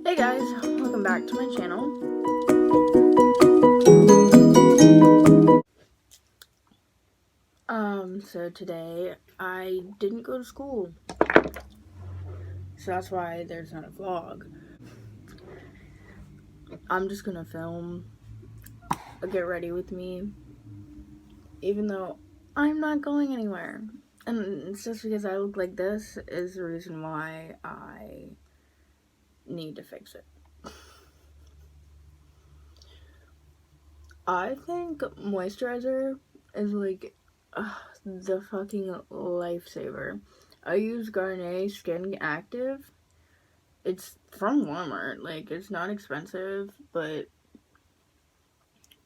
Hey guys, welcome back to my channel. So today I didn't go to school. So that's why there's not a vlog. I'm just gonna film a get ready with me, even though I'm not going anywhere. And it's just because I look like this is the reason why I need to fix it. I think moisturizer is like the fucking lifesaver. I use Garnier Skin Active. It's from Walmart. Like, it's not expensive, but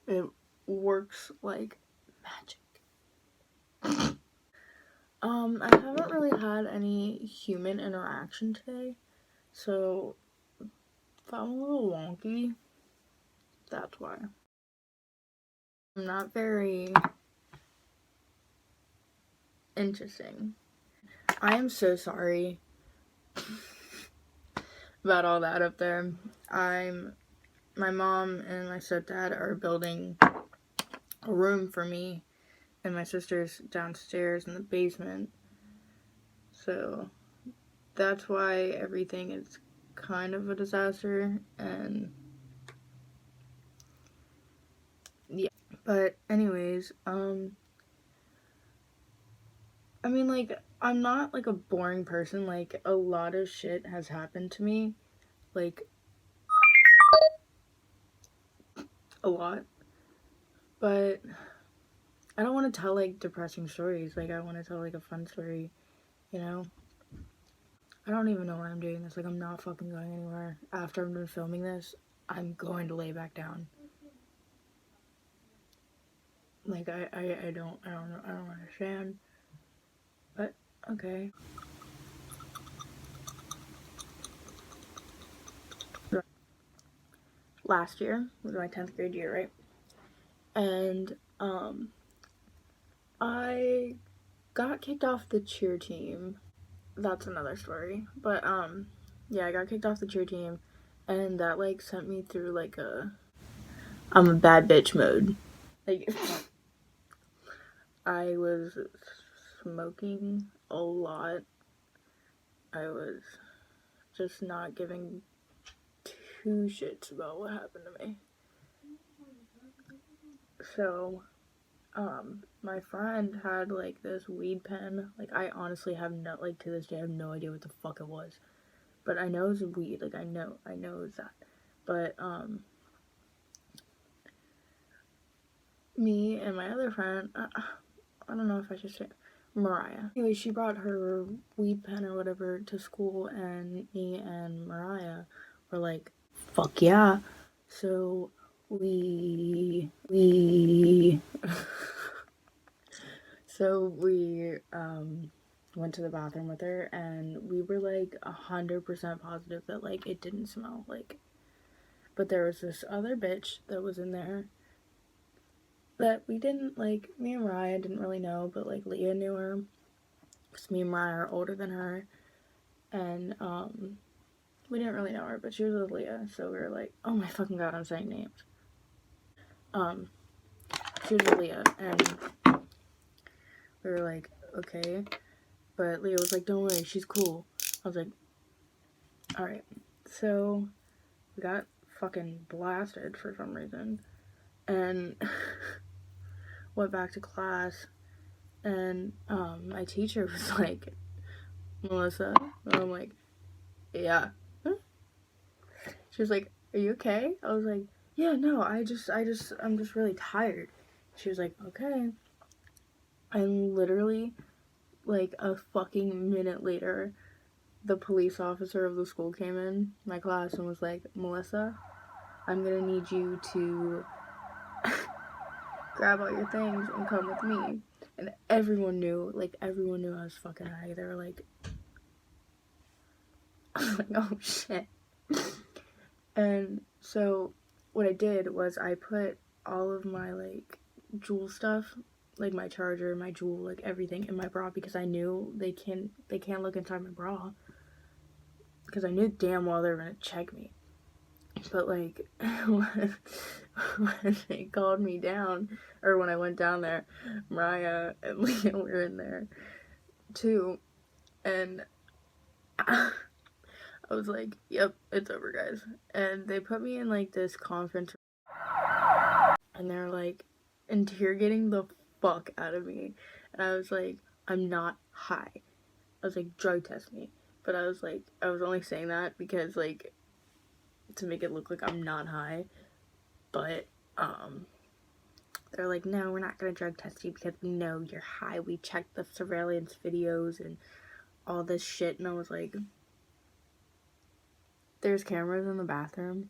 it works like magic. I haven't really had any human interaction today, so if I'm a little wonky, that's why. I'm not very interesting. I am so sorry about all that up there. My mom and my stepdad are building a room for me, and my sister's downstairs in the basement. So that's why everything is kind of a disaster, and yeah. But anyways, I mean, like, I'm not like a boring person. Like, a lot of shit has happened to me, like a lot, but I don't want to tell like depressing stories. Like, I want to tell like a fun story, you know. I don't even know why I'm doing this. Like, I'm not fucking going anywhere. After I'm done filming this, I'm going to lay back down. Like, I don't understand. But, okay. Last year was my 10th grade year, right? And, I got kicked off the cheer team. That's another story. But, yeah, I got kicked off the cheer team, and that, like, sent me through, like, I'm a bad bitch mode. Like, I was smoking a lot. I was just not giving two shits about what happened to me. So, my friend had, like, this weed pen. Like, I honestly have no, like, to this day, I have no idea what the fuck it was. But I know it's weed. Like, I know it's that. But, me and my other friend, I don't know if I should say, Mariah. Anyway, she brought her weed pen or whatever to school, and me and Mariah were like, fuck yeah. So we went to the bathroom with her, and we were like 100% positive that like it didn't smell like. But there was this other bitch that was in there that we didn't like. Me and Mariah didn't really know, but like Leah knew her, because me and Mariah are older than her, and we didn't really know her, but she was with Leah, so we were like, oh my fucking god, I'm saying names. She was with Leah, and we were like, okay, but Leah was like, don't worry, she's cool. I was like, alright. So we got fucking blasted for some reason, and went back to class, and my teacher was like, Melissa, and I'm like, yeah. She was like, are you okay? I was like, yeah, no, I'm just really tired. She was like, okay. And literally, like, a fucking minute later, the police officer of the school came in my class and was like, Melissa, I'm gonna need you to grab all your things and come with me. And everyone knew I was fucking high. They were like, oh shit. And so what I did was I put all of my like Juul stuff, like my charger, my Juul, like everything in my bra, because I knew they can't look inside my bra, because I knew damn well they were gonna check me. But like when they called me down, or when I went down there, Mariah and Leah were in there too, and I was like, yep, it's over, guys. And they put me in like this conference room, and they're like interrogating the fuck out of me, and I was like, I'm not high. I was like, drug test me. But I was like, I was only saying that because like to make it look like I'm not high. But they're like, no, we're not gonna drug test you because we know you're high. We checked the surveillance videos and all this shit. And I was like, there's cameras in the bathroom.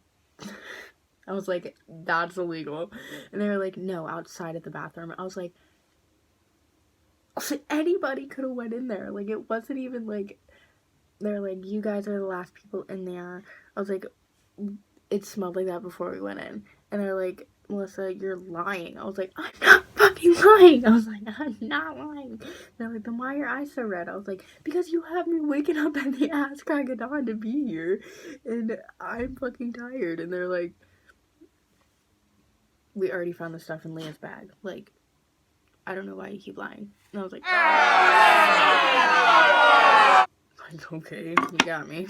I was like, that's illegal. And they were like, no, outside of the bathroom. I was like, anybody could have went in there. Like, it wasn't even like, they're like, you guys are the last people in there. I was like, it smelled like that before we went in. And they're like, Melissa, you're lying. I was like, I'm not fucking lying. I was like, I'm not lying. And they're like, then why are your eyes so red? I was like, because you have me waking up at the ass crack of dawn to be here. And I'm fucking tired. And they're like, we already found the stuff in Leah's bag. Like, I don't know why you keep lying. And I was like, okay, you got me.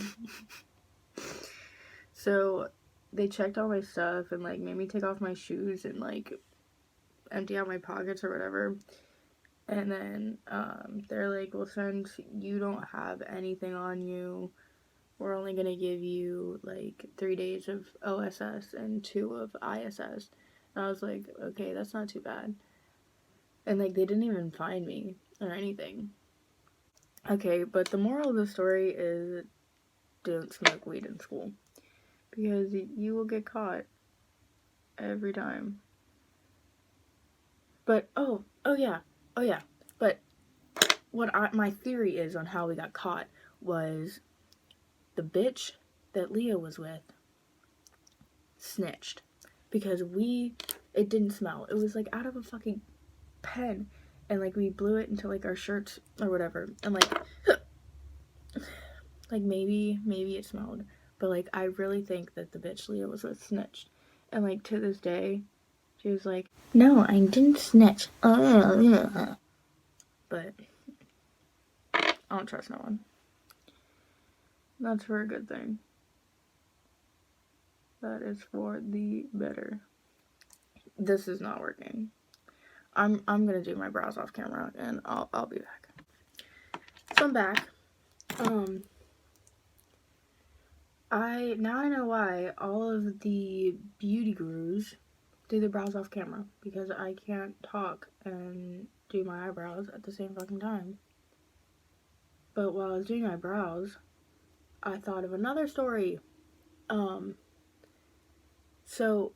So they checked all my stuff and like made me take off my shoes and like empty out my pockets or whatever. And then they're like, well, since you don't have anything on you, we're only gonna give you like 3 days of OSS and 2 of ISS. And I was like, okay, that's not too bad. And like they didn't even find me or anything. Okay, but the moral of the story is don't smoke weed in school. Because you will get caught every time. But, oh yeah. But what my theory is on how we got caught was the bitch that Leah was with snitched. Because it didn't smell. It was like out of a fucking pen. And like we blew it into like our shirts or whatever. And like maybe it smelled. But like I really think that the bitch Leah was with snitched. And like to this day, she was like, no, I didn't snitch. But I don't trust no one. That's for a good thing. That is for the better. This is not working. I'm gonna do my brows off camera and I'll be back. So I'm back. Now I know why all of the beauty gurus do the brows off camera, because I can't talk and do my eyebrows at the same fucking time. But while I was doing my brows, I thought of another story. So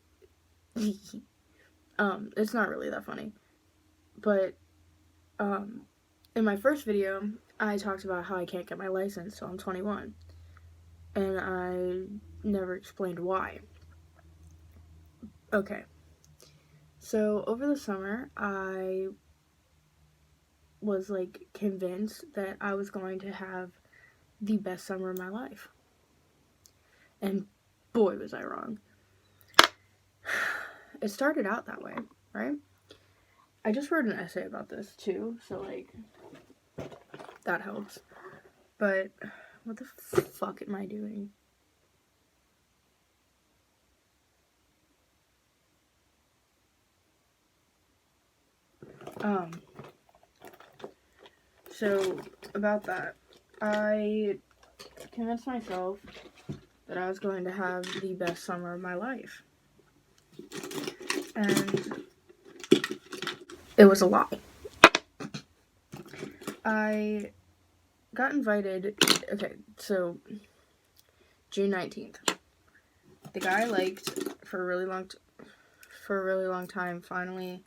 it's not really that funny, but in my first video I talked about how I can't get my license till I'm 21, and I never explained why. Okay, so over the summer I was like convinced that I was going to have the best summer of my life, and boy was I wrong. It started out that way, right? I just wrote an essay about this too, so like that helps. But what the fuck am I doing? So about that, I convinced myself that I was going to have the best summer of my life. And it was a lie. I got invited, okay, so June 19th. The guy I liked for a really long time finally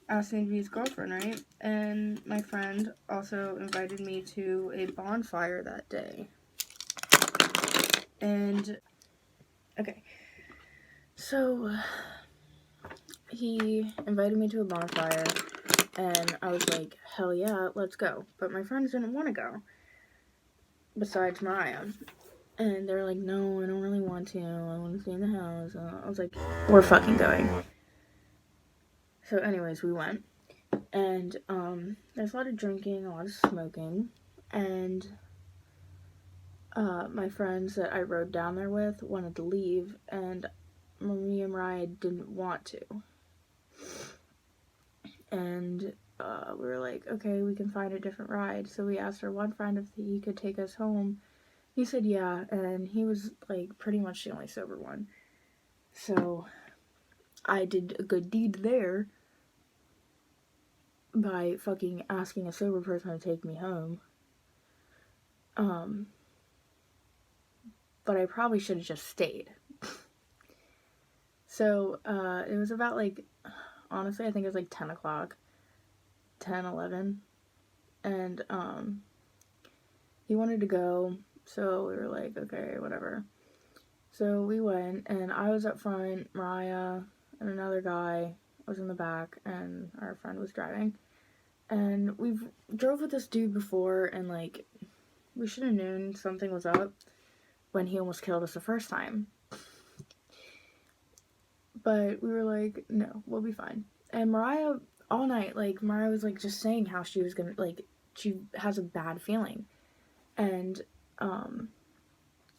asked me to be his girlfriend, right? And my friend also invited me to a bonfire that day. And okay, so he invited me to a bonfire, and I was like, hell yeah, let's go. But my friends didn't want to go, besides Mariah. And they're like, no, I don't really want to. I want to stay in the house. I was like, we're fucking going. So anyways, we went. And there's a lot of drinking, a lot of smoking. And my friends that I rode down there with wanted to leave. And me and Mariah didn't want to. And we were like, okay, we can find a different ride. So we asked our one friend if he could take us home. He said yeah, and he was like pretty much the only sober one. So I did a good deed there by fucking asking a sober person to take me home. But I probably should have just stayed. So it was about like, honestly, I think it was like 10 o'clock, 10, 11. And he wanted to go, so we were like, okay, whatever. So we went, and I was up front, Mariah and another guy was in the back, and our friend was driving. And we drove with this dude before, and like, we should have known something was up when he almost killed us the first time. But we were like, no, we'll be fine. And Mariah, all night, like, Mariah was like just saying how she was gonna, like, she has a bad feeling. And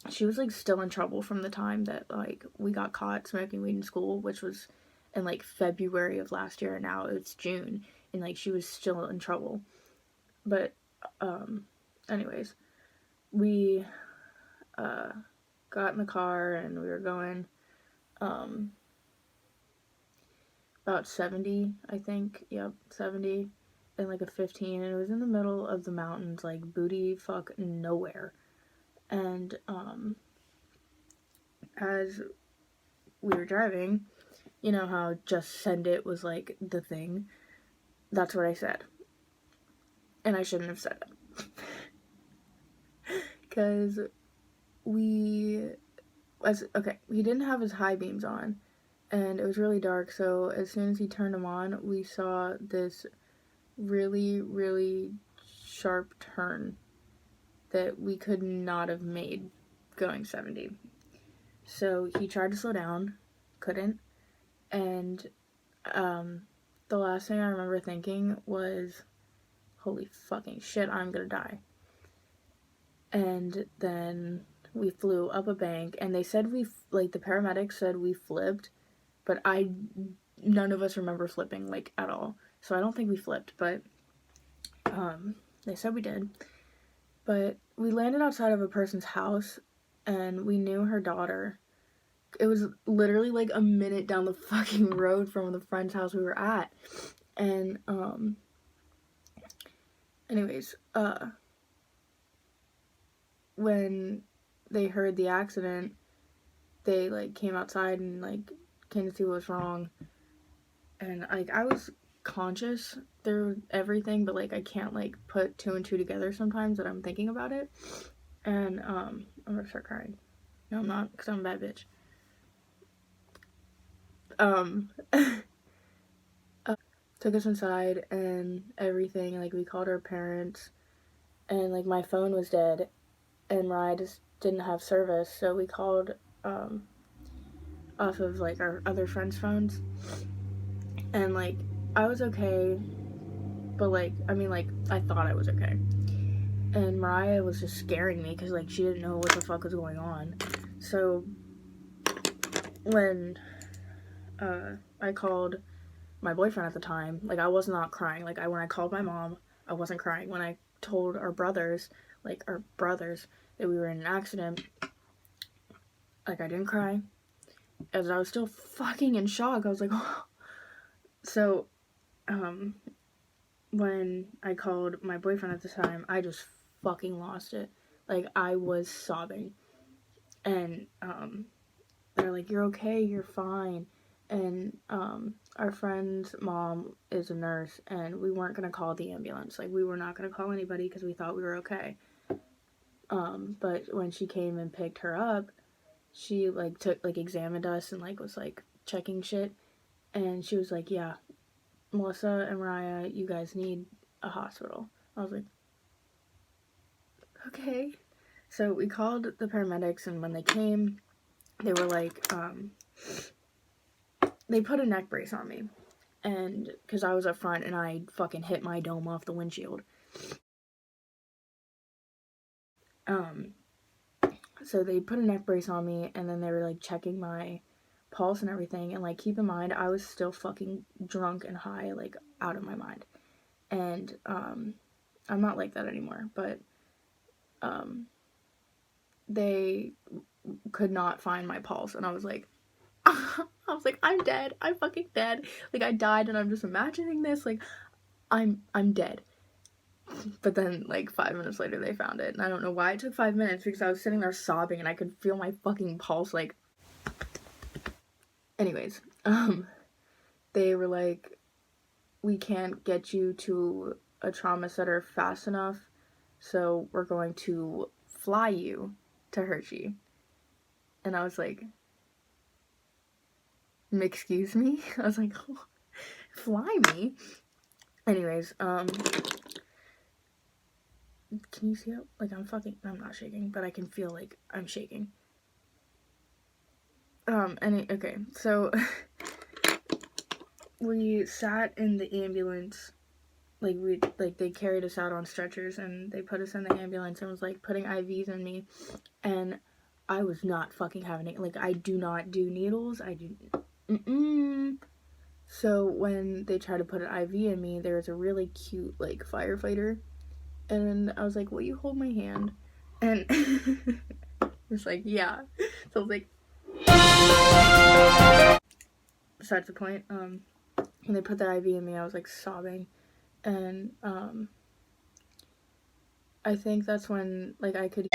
she was like still in trouble from the time that like we got caught smoking weed in school, which was in like February of last year, and now it's June, and like she was still in trouble. But anyways, we got in the car and we were going about 70, I think. Yep, 70 and like a 15, and it was in the middle of the mountains, like booty fuck nowhere. And as we were driving, you know how just send it was like the thing? That's what I said. And I shouldn't have said it. Because he didn't have his high beams on. And it was really dark, so as soon as he turned them on, we saw this really, really sharp turn that we could not have made going 70. So he tried to slow down, couldn't, and the last thing I remember thinking was, holy fucking shit, I'm gonna die. And then we flew up a bank, and they said the paramedics said we flipped, but none of us remember flipping, like, at all. So I don't think we flipped, but they said we did. But we landed outside of a person's house, and we knew her daughter. It was literally like a minute down the fucking road from the friend's house we were at. And anyways, when they heard the accident, they like came outside and like came to see what was wrong. And like I was conscious through everything, but like I can't like put two and two together sometimes that I'm thinking about it. And I'm gonna start crying. No, I'm not, because I'm a bad bitch. Took us inside and everything. Like, we called our parents, and like my phone was dead, and Mariah just didn't have service, so we called off of like our other friends' phones, and like I was okay, but like I mean like I thought I was okay, and Mariah was just scaring me because like she didn't know what the fuck was going on. So when I called my boyfriend at the time, like I was not crying. Like when I called my mom, I wasn't crying. When I told our brothers that we were in an accident, like I didn't cry, as I was still fucking in shock. I was like, oh. So when I called my boyfriend at the time, I just fucking lost it. Like I was sobbing, and they're like, "You're okay, you're fine." And our friend's mom is a nurse, and we weren't gonna call the ambulance. Like we were not gonna call anybody because we thought we were okay. But when she came and picked her up, she like examined us and like was like checking shit, and she was like, "Yeah, Melissa and Mariah, you guys need a hospital." I was like, "Okay." So we called the paramedics, and when they came, they were like, they put a neck brace on me. And because I was up front and I fucking hit my dome off the windshield. So they put a neck brace on me, and then they were like checking my pulse and everything. And like, keep in mind, I was still fucking drunk and high, like out of my mind. And I'm not like that anymore, but they could not find my pulse, and I was like, I'm dead. I'm fucking dead. Like, I died, and I'm just imagining this. Like, I'm dead. But then, like, 5 minutes later, they found it. And I don't know why it took 5 minutes, because I was sitting there sobbing, and I could feel my fucking pulse, like... Anyways, they were like, we can't get you to a trauma center fast enough, so we're going to fly you to Hershey. And I was like, excuse me? I was like, fly me? Anyways, can you see how, like, I'm not shaking, but I can feel like I'm shaking. Okay, so we sat in the ambulance, like, they carried us out on stretchers, and they put us in the ambulance and was, like, putting IVs in me, and I was not fucking having it. Like, I do not do needles, So when they tried to put an IV in me, there was a really cute, like, firefighter, and I was like, will you hold my hand? And it's like, yeah. So I was like, besides the point, when they put the IV in me, I was like sobbing, and I think that's when, like, I could...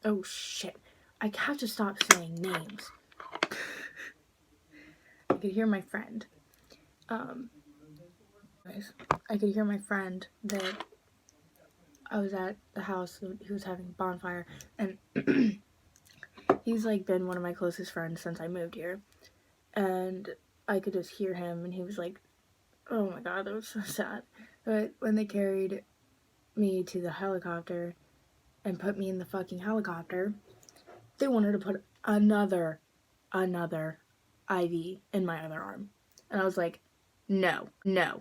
Oh shit, I have to stop saying names. I could hear my friend, I could hear my friend that I was at the house, he was having a bonfire, and he's, like, been one of my closest friends since I moved here, and I could just hear him, and he was like, oh my god, that was so sad. But when they carried me to the helicopter and put me in the fucking helicopter, they wanted to put another IV in my other arm. And I was like, no. I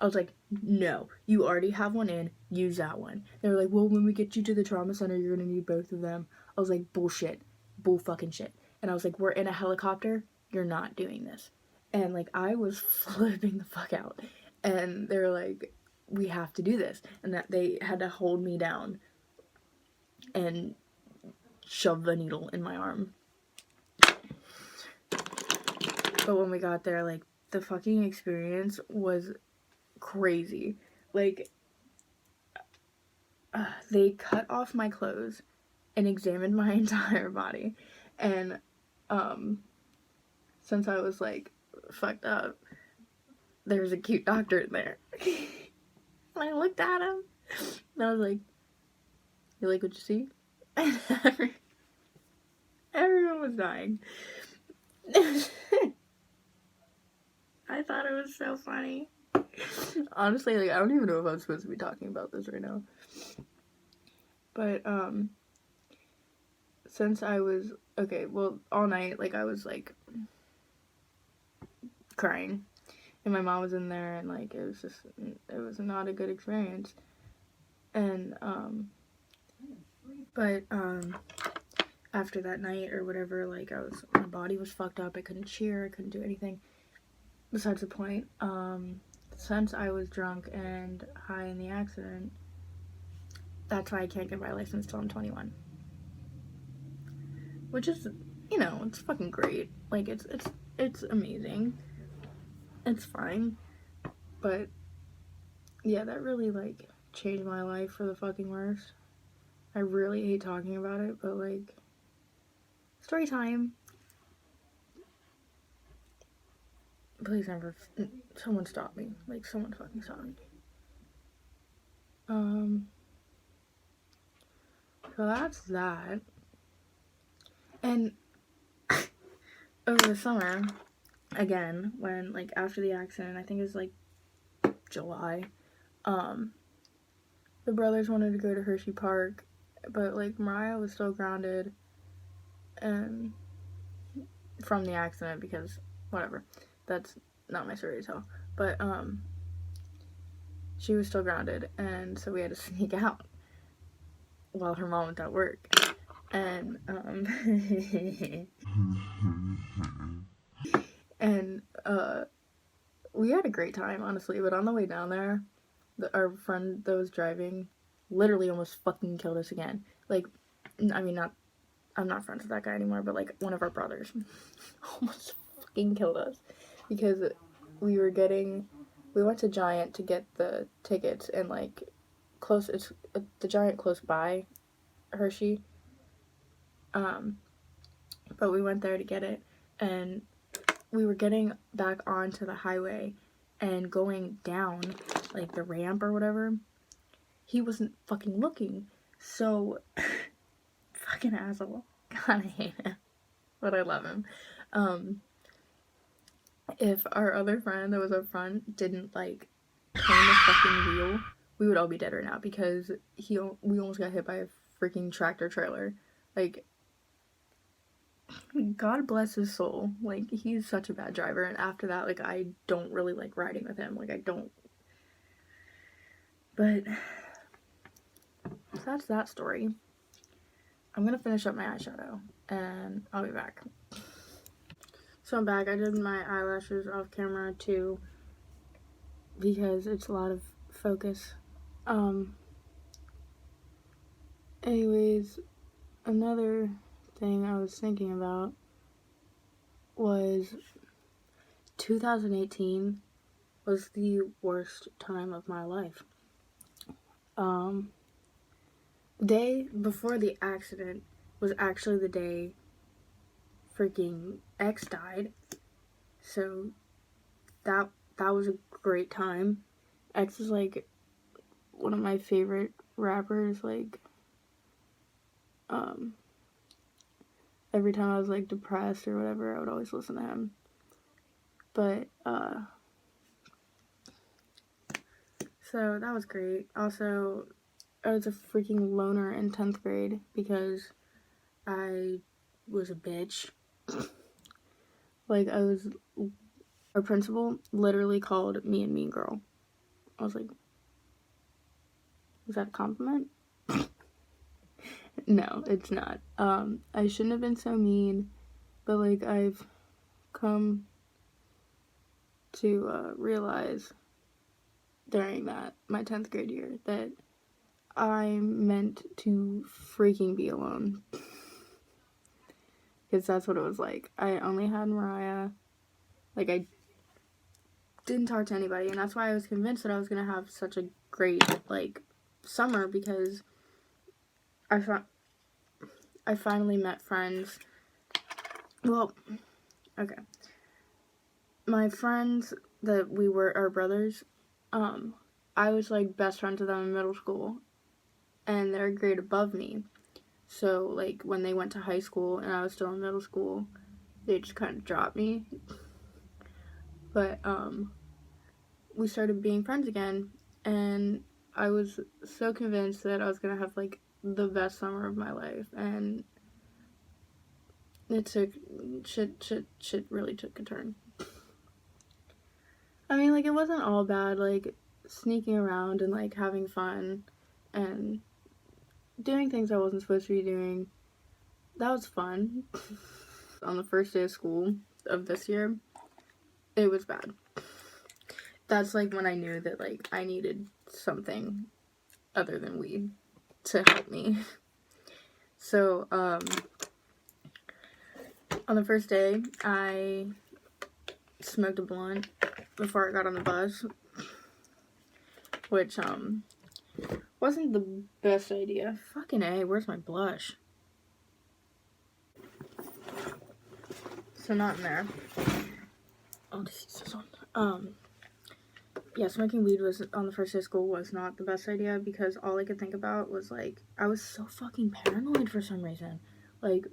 was like, no, you already have one in, use that one. They were like, well, when we get you to the trauma center, you're gonna need both of them. I was like, bullshit. Bull fucking shit. And I was like, we're in a helicopter, you're not doing this. And, like, I was flipping the fuck out. And they were like, we have to do this. And that they had to hold me down and shove the needle in my arm. But when we got there, like, the fucking experience was crazy. Like, they cut off my clothes and examined my entire body. And, since I was, like, fucked up, there was a cute doctor in there. And I looked at him, and I was like, you like what you see? And everyone was dying. I thought it was so funny. Honestly, like, I don't even know if I'm supposed to be talking about this right now. But, since I was, okay, well, all night, like, I was, like, crying. And my mom was in there, and, like, it was not a good experience. And, but, after that night or whatever, like, my body was fucked up. I couldn't cheer, I couldn't do anything. Besides the point, since I was drunk and high in the accident, that's why I can't get my license till I'm 21. Which is, you know, it's fucking great. Like, it's amazing. It's fine. But, yeah, that really, like, changed my life for the fucking worst. I really hate talking about it, but, like, story time. Please never, someone stop me. Like, someone fucking stop me. So that's that. And over the summer, again, when, like, after the accident, I think it was, like, July, the brothers wanted to go to Hershey Park, but like Mariah was still grounded and from the accident, because whatever, that's not my story to tell, but she was still grounded, and so we had to sneak out while her mom was at work. And and we had a great time, honestly, but on the way down there, our friend that was driving literally almost fucking killed us again. Like, I mean, not, I'm not friends with that guy anymore, but like one of our brothers almost fucking killed us because we went to Giant to get the tickets, and like it's the Giant close by Hershey, but we went there to get it, and we were getting back onto the highway and going down like the ramp or whatever. He wasn't fucking looking, so fucking asshole. God, I hate him, but I love him. If our other friend that was up front didn't like turn the fucking wheel, we would all be dead right now, because we almost got hit by a freaking tractor trailer. Like, God bless his soul. Like, he's such a bad driver, and after that, like, I don't really like riding with him. Like, I don't. But so that's that story. I'm gonna finish up my eyeshadow, and I'll be back. So I'm back. I did my eyelashes off camera too, because it's a lot of focus. Anyways, another thing I was thinking about was 2018 was the worst time of my life. The day before the accident was actually the day freaking X died, so that was a great time. X is like one of my favorite rappers. Like, every time I was like depressed or whatever, I would always listen to him. But so that was great. Also, I was a freaking loner in 10th grade because I was a bitch. Like, our principal literally called me a mean girl. I was like, is that a compliment? No, it's not. I shouldn't have been so mean, but like, I've come to realize during my 10th grade year that I meant to freaking be alone. Because that's what it was like. I only had Mariah. Like, I didn't talk to anybody, and that's why I was convinced that I was going to have such a great, like, summer, because I finally met friends. Well, okay. My friends that we were our brothers, I was, like, best friends with them in middle school, and they're a grade above me. So, like, when they went to high school and I was still in middle school, they just kind of dropped me. But, we started being friends again, and I was so convinced that I was gonna have, like, the best summer of my life, and it took, shit really took a turn. I mean, like, it wasn't all bad, like, sneaking around and, like, having fun, and doing things I wasn't supposed to be doing. That was fun. On the first day of school of this year, it was bad. That's, like, when I knew that, like, I needed something other than weed to help me. So, on the first day, I smoked a blunt before I got on the bus, which, wasn't the best idea. Fucking A, where's my blush? So not in there. Oh, this is on. Yeah, smoking weed was on the first day of school was not the best idea, because all I could think about was, like, I was so fucking paranoid for some reason. Like,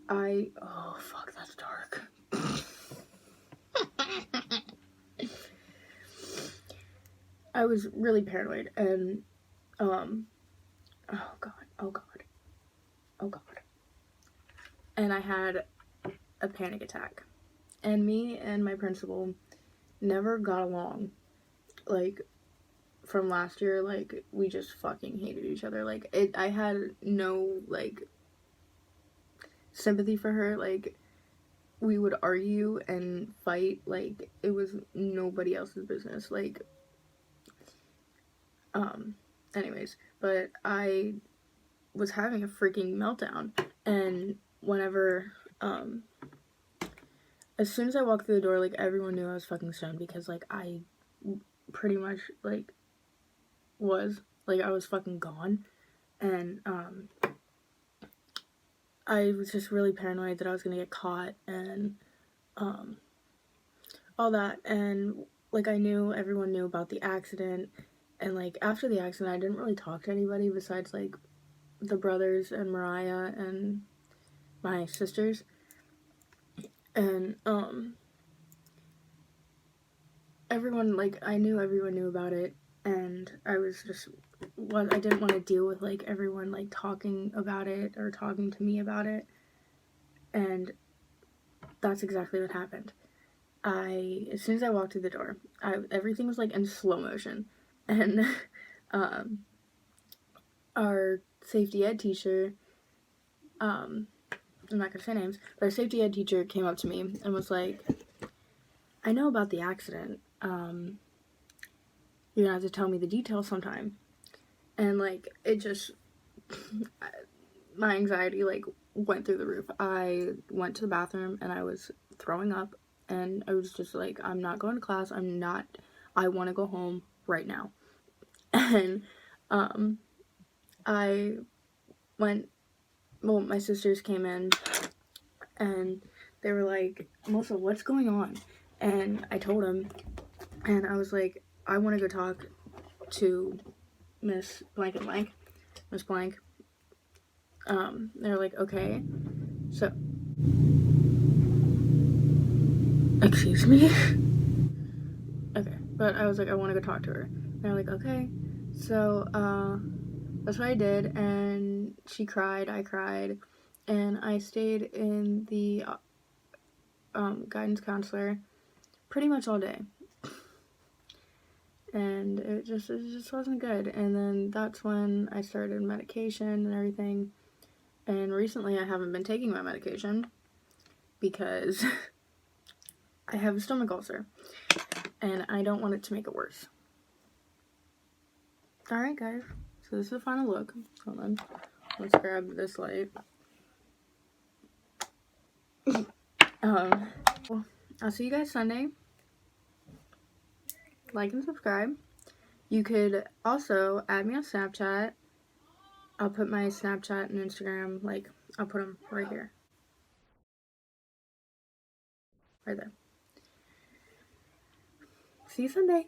oh fuck, that's dark. I was really paranoid, and oh god, oh god, oh god. And I had a panic attack. And me and my principal never got along. Like, from last year, like, we just fucking hated each other. Like, I had no, like, sympathy for her. Like, we would argue and fight. Like, it was nobody else's business. Like, anyways, but I was having a freaking meltdown, and whenever, as soon as I walked through the door, like, everyone knew I was fucking stoned, because, like, I pretty much, like, I was fucking gone, and, I was just really paranoid that I was gonna get caught, and, all that, and, like, everyone knew about the accident, and, like, after the accident, I didn't really talk to anybody besides, like, the brothers and Mariah and my sisters, and, everyone, like, I knew everyone knew about it, and I didn't want to deal with, like, everyone, like, talking about it or talking to me about it, and that's exactly what happened. As soon as I walked through the door, everything was, like, in slow motion, and, our safety ed teacher, I'm not gonna say names, but our safety ed teacher came up to me and was like, I know about the accident, you're gonna have to tell me the details sometime. And, like, it just, my anxiety, like, went through the roof. I went to the bathroom and I was throwing up, and I was just like, I'm not going to class, I want to go home right now. And, I went, well, my sisters came in, and they were like, Melissa, what's going on? And I told them, and I was like, I want to go talk to Miss Blank and Blank, Miss Blank. They're like, okay. So, excuse me? Okay, but I was like, I want to go talk to her. And they're like, okay. So, that's what I did, and she cried, I cried, and I stayed in the, guidance counselor pretty much all day. And it just wasn't good. And then that's when I started medication and everything. And recently I haven't been taking my medication because I have a stomach ulcer, and I don't want it to make it worse. Alright, guys, so this is the final look. Hold on, let's grab this light. I'll see you guys Sunday. Like and subscribe. You could also add me on Snapchat. I'll put my Snapchat and Instagram, like, I'll put them right here. Right there. See you Sunday.